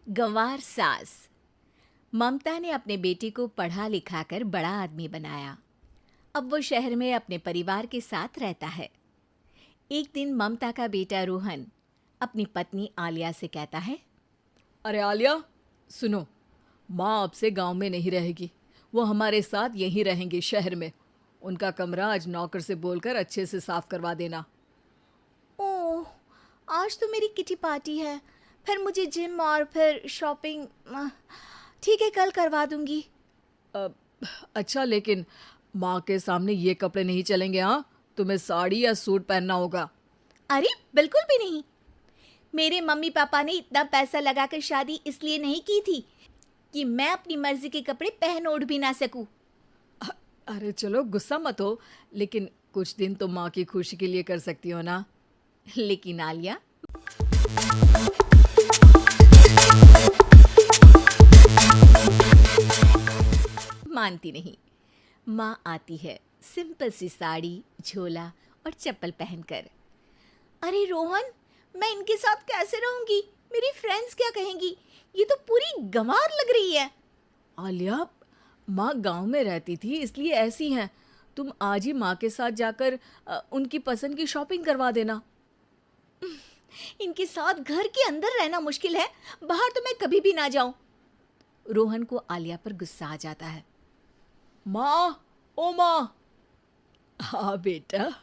गंवार सास। ममता ने अपने बेटे को पढ़ा लिखाकर बड़ा आदमी बनाया। अब वो शहर में अपने परिवार के साथ रहता है। एक दिन ममता का बेटा रोहन अपनी पत्नी आलिया से कहता है, अरे आलिया, सुनो, माँ अब से गांव में नहीं रहेगी। वो हमारे साथ यहीं रहेंगी शहर में। उनका कमरा आज नौकर से बोलकर अच्छे से साफ करवा देना। ओह, आज तो मेरी किटी पार्टी है, फिर मुझे जिम और फिर शॉपिंग। ठीक है, कल करवा दूंगी। अ, अच्छा, लेकिन माँ के सामने ये कपड़े नहीं चलेंगे। हाँ, तुम्हें साड़ी या सूट पहनना होगा। अरे बिल्कुल भी नहीं। मेरे मम्मी पापा ने इतना पैसा लगाकर शादी इसलिए नहीं की थी कि मैं अपनी मर्जी के कपड़े पहन ओढ़ भी ना सकूं। अरे चलो, गुस्सा मत हो, लेकिन कुछ दिन तो माँ की खुशी के लिए कर सकती हो ना। लेकिन आलिया मानती नहीं। माँ आती है सिंपल सी साड़ी, झोला और चप्पल पहनकर। अरे रोहन, मैं इनके साथ कैसे रहूंगी? मेरी फ्रेंड्स क्या कहेंगी? ये तो पूरी गंवार लग रही है। आलिया, माँ गांव में रहती थी इसलिए ऐसी हैं। तुम आज ही माँ के साथ जाकर उनकी पसंद की शॉपिंग करवा देना। इनके साथ घर के अंदर रहना मुश्किल है, बाहर तो मैं कभी भी ना जाऊं। रोहन को आलिया पर गुस्सा आ जाता है। माँ, ओ माँ। हाँ बेटा।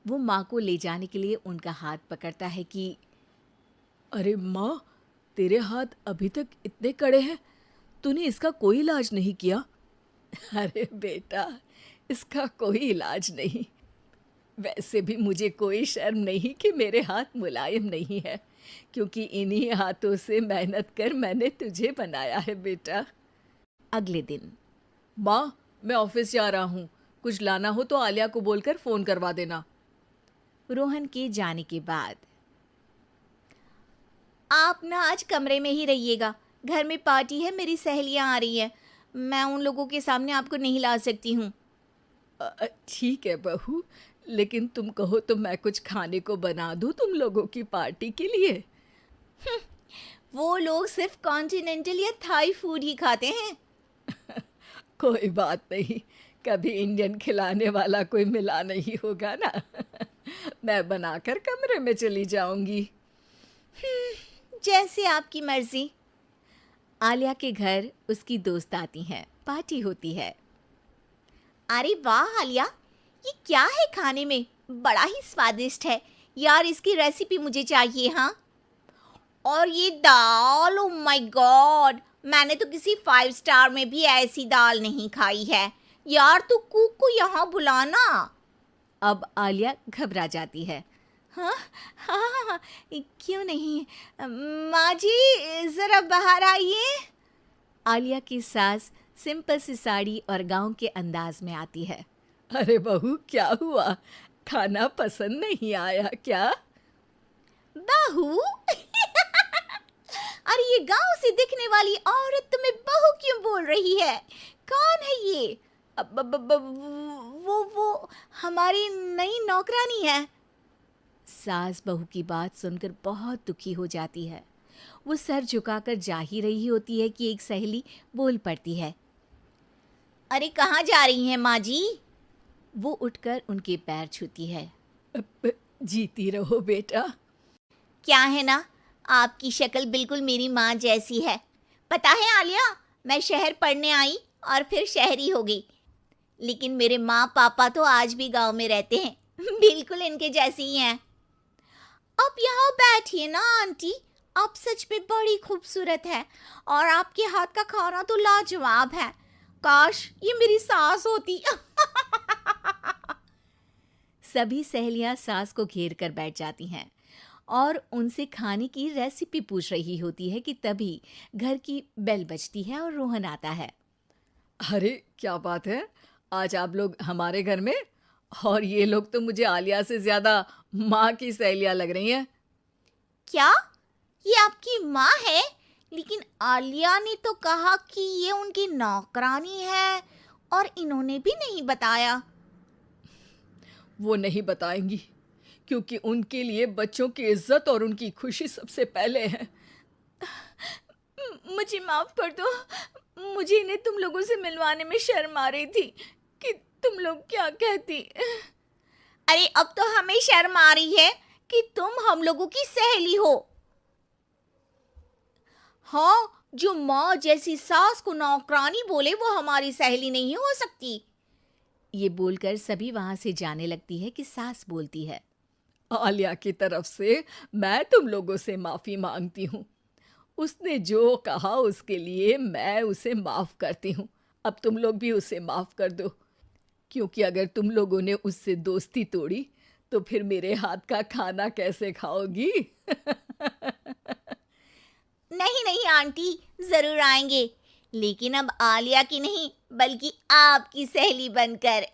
वो माँ को ले जाने के लिए उनका हाथ पकड़ता है कि अरे माँ, तेरे हाथ अभी तक इतने कड़े हैं, तूने इसका कोई इलाज नहीं किया? अरे बेटा, इसका कोई इलाज नहीं। वैसे भी मुझे कोई शर्म नहीं कि मेरे हाथ मुलायम नहीं है, क्योंकि इन्हीं हाथों से मेहनत कर मैंने तुझे बनाया है बेटा। अगले दिन माँ, मैं ऑफिस जा रहा हूँ। कुछ लाना हो तो आलिया को बोलकर फ़ोन करवा देना। रोहन के जाने के बाद, आप ना आज कमरे में ही रहिएगा, घर में पार्टी है, मेरी सहेलियां आ रही हैं, मैं उन लोगों के सामने आपको नहीं ला सकती हूँ। ठीक है बहू, लेकिन तुम कहो तो मैं कुछ खाने को बना दूँ तुम लोगों की पार्टी के लिए। वो लोग सिर्फ कॉन्टिनेंटल या थाई फूड ही खाते हैं। कोई बात नहीं, कभी इंडियन खिलाने वाला कोई मिला नहीं होगा ना। मैं बनाकर कमरे में चली जाऊंगी। जैसे आपकी मर्जी। आलिया के घर उसकी दोस्त आती हैं, पार्टी होती है। अरे वाह आलिया, ये क्या है खाने में? बड़ा ही स्वादिष्ट है यार, इसकी रेसिपी मुझे चाहिए। हाँ, और ये दाल, ओ माय गॉड, मैंने तो किसी 5 स्टार में भी ऐसी दाल नहीं खाई है। यार तू कुक को यहाँ बुलाना। अब आलिया घबरा जाती है। हाँ हाँ हाँ, क्यों नहीं, माँ जी ज़रा बाहर आइए। आलिया की सास सिंपल सी साड़ी और गांव के अंदाज में आती है। अरे बहू, क्या हुआ? खाना पसंद नहीं आया क्या? बहू? अरे ये गांव से दिखने वाली औरत तुम्हें बहू क्यों बोल रही है? कौन है ये? वो हमारी नई नौकरानी है। सास बहू की बात सुनकर बहुत दुखी हो जाती है। वो सर झुकाकर जा ही रही होती है कि एक सहेली बोल पड़ती है। अरे कहाँ जा रही हैं माँ जी? वो उठकर उनके पैर छूती है। जीती रहो बेटा। क्या है ना, आपकी शक्ल बिल्कुल मेरी माँ जैसी है। पता है आलिया, मैं शहर पढ़ने आई और फिर शहरी हो गई, लेकिन मेरे माँ पापा तो आज भी गांव में रहते हैं, बिल्कुल इनके जैसे ही हैं। आप यहाँ बैठिए ना आंटी, आप सच में बड़ी खूबसूरत है और आपके हाथ का खाना तो लाजवाब है। काश ये मेरी सास होती। सभी सहेलियां सास को घेर कर बैठ जाती हैं और उनसे खाने की रेसिपी पूछ रही होती है कि तभी घर की बेल बजती है और रोहन आता है। अरे क्या बात है, आज आप लोग हमारे घर में? और ये लोग तो मुझे आलिया से ज़्यादा माँ की सहेलियाँ लग रही हैं। क्या ये आपकी माँ है? लेकिन आलिया ने तो कहा कि ये उनकी नौकरानी है और इन्होंने भी नहीं बताया। वो नहीं बताएंगी, क्योंकि उनके लिए बच्चों की इज्जत और उनकी खुशी सबसे पहले है। मुझे माफ कर दो। मुझे इन्हें तुम लोगों से मिलवाने में शर्म आ रही थी कि तुम लोग क्या कहती। अरे अब तो हमें शर्म आ रही है कि तुम हम लोगों की सहेली हो। हाँ, जो माँ जैसी सास को नौकरानी बोले वो हमारी सहेली नहीं हो सकती। ये बोलकर सभी वहां से जाने लगती है कि सास बोलती है, आलिया की तरफ से मैं तुम लोगों से माफ़ी मांगती हूँ। उसने जो कहा उसके लिए मैं उसे माफ़ करती हूँ। अब तुम लोग भी उसे माफ़ कर दो, क्योंकि अगर तुम लोगों ने उससे दोस्ती तोड़ी तो फिर मेरे हाथ का खाना कैसे खाओगी? नहीं नहीं आंटी, जरूर आएंगे, लेकिन अब आलिया की नहीं बल्कि आपकी सहेली बनकर।